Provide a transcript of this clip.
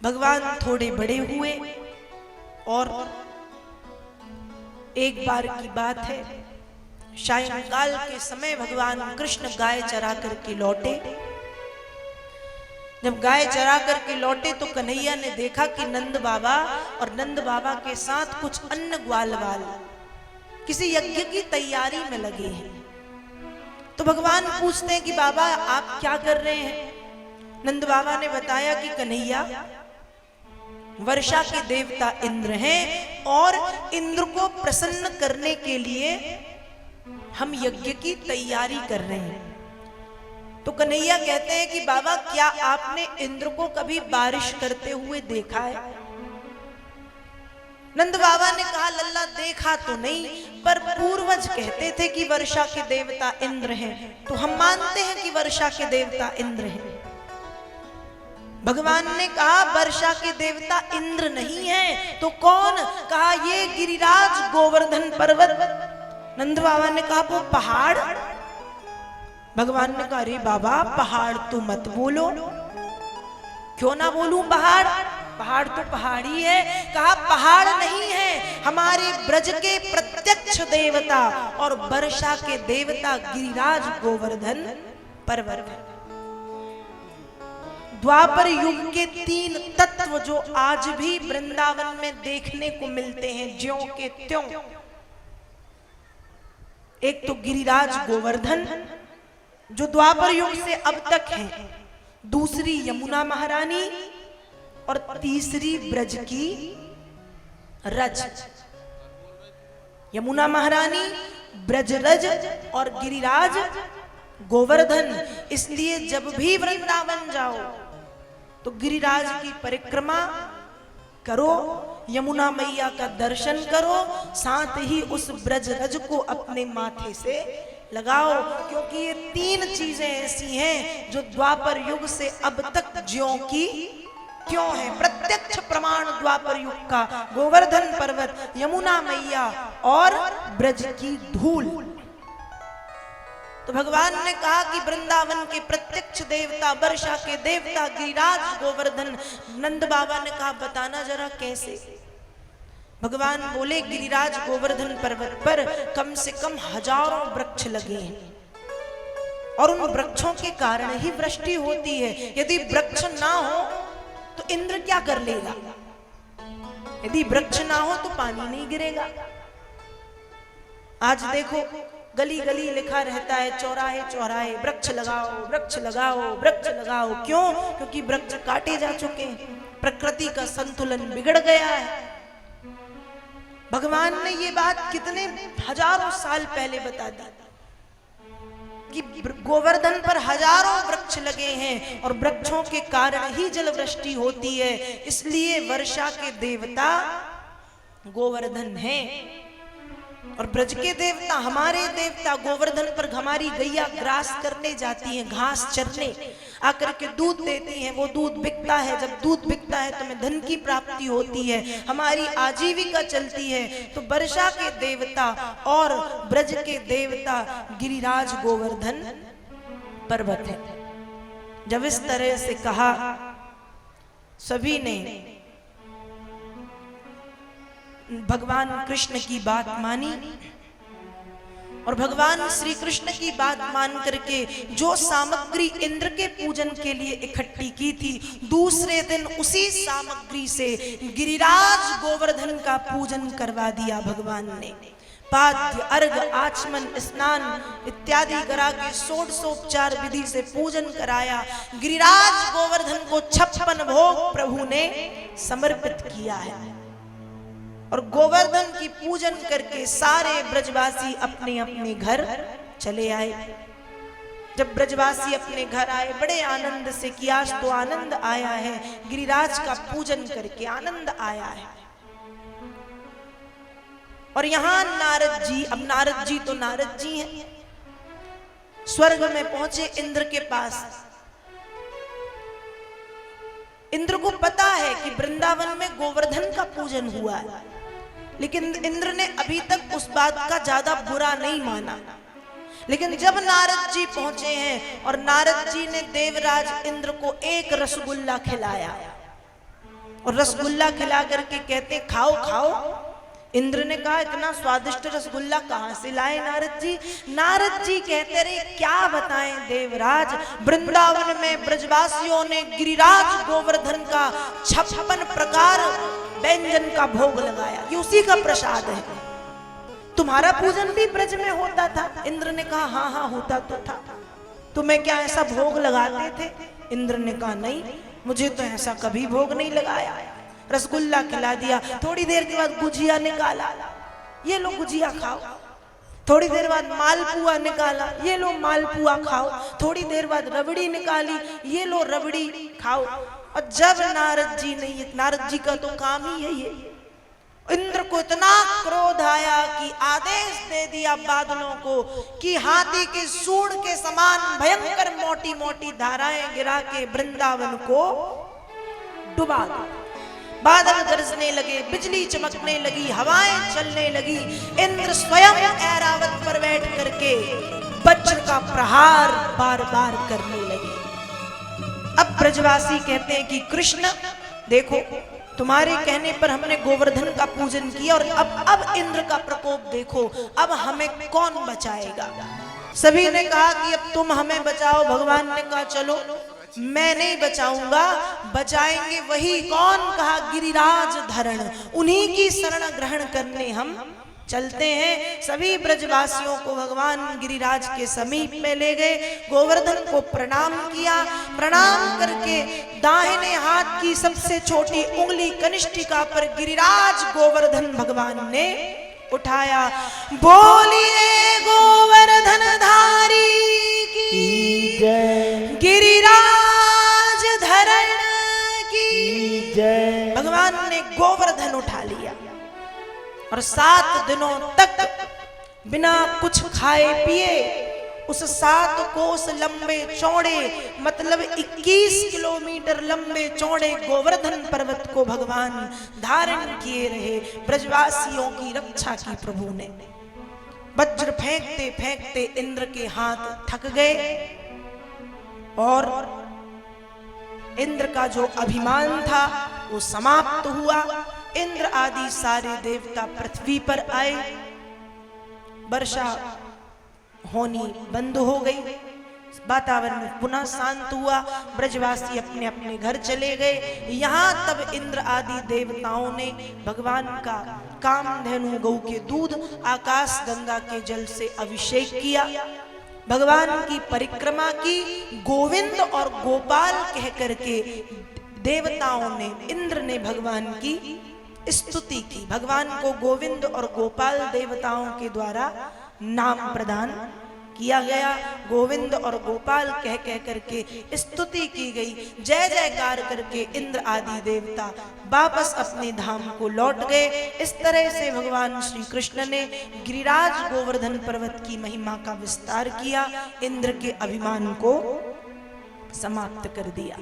भगवान थोड़े बड़े हुए और एक बार की बात है, सायंकाल के समय भगवान कृष्ण गाय चरा करके लौटे। जब गाय चरा करके लौटे तो कन्हैया ने देखा कि नंद बाबा और नंद बाबा के साथ कुछ अन्य ग्वाल वाल किसी यज्ञ की तैयारी में लगे हैं। तो भगवान पूछते हैं कि बाबा आप क्या कर रहे हैं? नंद बाबा ने बताया कि कन्हैया, वर्षा के देवता इंद्र हैं और इंद्र को प्रसन्न करने के लिए हम यज्ञ की तैयारी कर रहे हैं। तो कन्हैया कहते हैं कि बाबा क्या आपने इंद्र को कभी बारिश करते हुए देखा है? नंद बाबा ने कहा लल्ला देखा तो नहीं, पर पूर्वज कहते थे कि वर्षा के देवता इंद्र हैं, तो हम मानते हैं कि वर्षा के देवता इंद्र हैं। भगवान ने कहा वर्षा के देवता इंद्र नहीं है तो कौन? कहा ये गिरिराज गोवर्धन पर्वत। नंद बाबा ने कहा वो पहाड़? भगवान ने कहा अरे बाबा पहाड़ तो मत बोलो। क्यों ना बोलूं पहाड़? पहाड़ तो पहाड़ी है। कहा पहाड़ नहीं है, हमारे ब्रज के प्रत्यक्ष देवता और वर्षा के देवता गिरिराज गोवर्धन पर्वत। द्वापर युग के 3 तत्व जो आज भी वृंदावन में देखने को मिलते हैं ज्यों के त्यों। एक तो गिरिराज गोवर्धन जो द्वापर युग से अब तक है, दूसरी यमुना महारानी और तीसरी ब्रज की रज। यमुना महारानी, ब्रजरज और गिरिराज गोवर्धन। इसलिए जब भी वृंदावन जाओ तो गिरिराज की परिक्रमा करो, यमुना मैया का दर्शन करो, साथ ही उस ब्रजरज को अपने माथे से लगाओ, क्योंकि ये 3 चीजें ऐसी हैं जो द्वापर युग से अब तक ज्यों की त्यों है। प्रत्यक्ष प्रमाण द्वापर युग का गोवर्धन पर्वत, यमुना मैया और ब्रज की धूल। तो भगवान ने कहा कि वृंदावन के प्रत्यक्ष देवता, वर्षा के देवता गिरिराज गोवर्धन। नंद बाबा ने कहा बताना जरा कैसे? भगवान बोले गिरिराज गोवर्धन पर्वत पर कम से कम हजारों वृक्ष लगे हैं और उन वृक्षों के कारण ही वृष्टि होती है। यदि वृक्ष ना हो तो इंद्र क्या कर लेगा? यदि वृक्ष ना हो तो पानी नहीं गिरेगा। आज देखो गली गली लिखा रहता है, चौराहे चौराहे वृक्ष लगाओ, वृक्ष लगाओ, वृक्ष लगाओ। क्यों? क्योंकि वृक्ष काटे जा चुके हैं, प्रकृति का संतुलन बिगड़ गया है। भगवान ने ये बात कितने हजारों साल पहले बता दी कि गोवर्धन पर हजारों वृक्ष लगे हैं और वृक्षों के कारण ही जल वृष्टि होती है। इसलिए वर्षा के देवता गोवर्धन हैं और ब्रज के देवता, हमारे देवता गोवर्धन पर हमारी गैया ग्रास करने जाती है, घास चरने आकर के दूध देती हैं। वो दूध बिकता है, जब दूध बिकता है तो हमें धन की प्राप्ति होती है, हमारी आजीविका चलती है। तो वर्षा के देवता और ब्रज के देवता गिरिराज गोवर्धन पर्वत है। जब इस तरह से कहा, सभी ने भगवान कृष्ण की बात मानी और भगवान श्री कृष्ण की बात मान करके जो सामग्री इंद्र के पूजन के लिए इकट्ठी की थी, दूसरे दिन उसी सामग्री से गिरिराज गोवर्धन का पूजन करवा दिया भगवान ने। पाद्य, अर्घ, आचमन, स्नान इत्यादि करा के 16 विधि से पूजन कराया। गिरिराज गोवर्धन को 56 भोग प्रभु ने समर्पित किया है और गोवर्धन की पूजन करके सारे ब्रजवासी अपने अपने घर चले आए। जब ब्रजवासी अपने घर आए बड़े आनंद से कि आज तो आनंद आया है, गिरिराज का पूजन करके आनंद आया है। और यहां नारद जी, अब नारद जी तो नारद जी हैं, स्वर्ग में पहुंचे इंद्र के पास। इंद्र को पता है कि वृंदावन में गोवर्धन का पूजन हुआ है, लेकिन इंद्र ने अभी तक उस बात का ज्यादा बुरा नहीं माना। लेकिन जब नारद जी पहुंचे हैं और नारद जी ने देवराज इंद्र को एक रसगुल्ला खिलाया और रसगुल्ला खिला करके कहते खाओ खाओ। इंद्र ने कहा इतना स्वादिष्ट रसगुल्ला कहां से लाए नारद जी? नारद जी कहते रहे क्या बताएं देवराज, वृंदावन में ब्रजवासियों ने गिरिराज गोवर्धन का 56 प्रकार व्यंजन का भोग लगाया, ये उसी का प्रसाद है। तुम्हारा पूजन भी ब्रज में होता था? इंद्र ने कहा हाँ हाँ होता तो था। तुम्हें क्या ऐसा भोग लगाते थे? इंद्र ने कहा नहीं, मुझे तो ऐसा कभी भोग नहीं लगाया। रसगुल्ला खिला दिया, थोड़ी देर के बाद गुजिया निकाला, ये लो गुजिया खाओ। थोड़ी देर बाद मालपुआ निकाला, ये लो मालपुआ खाओ। थोड़ी देर बाद रबड़ी निकाली, ये लो रबड़ी खाओ। और जब नारद जी का तो काम ही यही है। इंद्र को इतना क्रोध आया कि आदेश दे दिया बादलों को कि हाथी के सूंड के समान भयंकर मोटी मोटी धाराएं गिरा के वृंदावन को डुबा दो। बादल गरजने लगे, बिजली चमकने लगी, हवाएं चलने लगी। इंद्र स्वयं ऐरावत पर बैठ करके वज्र का प्रहार बार बार करने लगे। अब ब्रजवासी कहते हैं कि कृष्ण देखो, तुम्हारे कहने पर हमने गोवर्धन का पूजन किया और अब इंद्र का प्रकोप देखो, अब हमें कौन बचाएगा? सभी ने कहा कि अब तुम हमें बचाओ। भगवान ने कहा चलो मैं नहीं बचाऊंगा, बचाएंगे वही। कौन? कहा गिरिराज धरण, उन्हीं की शरण ग्रहण करने हम चलते हैं। सभी ब्रजवासियों को भगवान गिरिराज के समीप में ले गए, गोवर्धन को प्रणाम किया। प्रणाम करके दाहिने हाथ की सबसे छोटी उंगली कनिष्ठिका पर गिरिराज गोवर्धन भगवान ने उठाया। बोलिए गोवर्धन धारी की जय, गिरिराज धरण की जय। भगवान ने गोवर्धन उठा लिया और 7 दिनों तक बिना कुछ खाए पिए उस 7 कोस लंबे चौड़े, मतलब 21 किलोमीटर लंबे चौड़े गोवर्धन पर्वत को भगवान धारण किए रहे। ब्रजवासियों की रक्षा की प्रभु ने। वज्र फेंकते फेंकते इंद्र के हाथ थक गए और इंद्र का जो अभिमान था वो समाप्त हुआ। इंद्र आदि सारे देवता पृथ्वी पर आए, वर्षा होनी बंद हो गई, वातावरण पुनः शांत हुआ। ब्रजवासी अपने अपने घर चले गए। यहाँ तब इंद्र आदि देवताओं ने भगवान का कामधेनु गौ के दूध, आकाश गंगा के जल से अभिषेक किया, भगवान की परिक्रमा की। गोविंद और गोपाल कह करके देवताओं ने, इंद्र ने भगवान की स्तुति की। भगवान को गोविंद और गोपाल देवताओं के द्वारा नाम प्रदान किया गया। गोविंद और गोपाल कह कह करके स्तुति की गई, जय जयकार करके इंद्र आदि देवता वापस अपने धाम को लौट गए। इस तरह से भगवान श्री कृष्ण ने गिरिराज गोवर्धन पर्वत की महिमा का विस्तार किया, इंद्र के अभिमान को समाप्त कर दिया।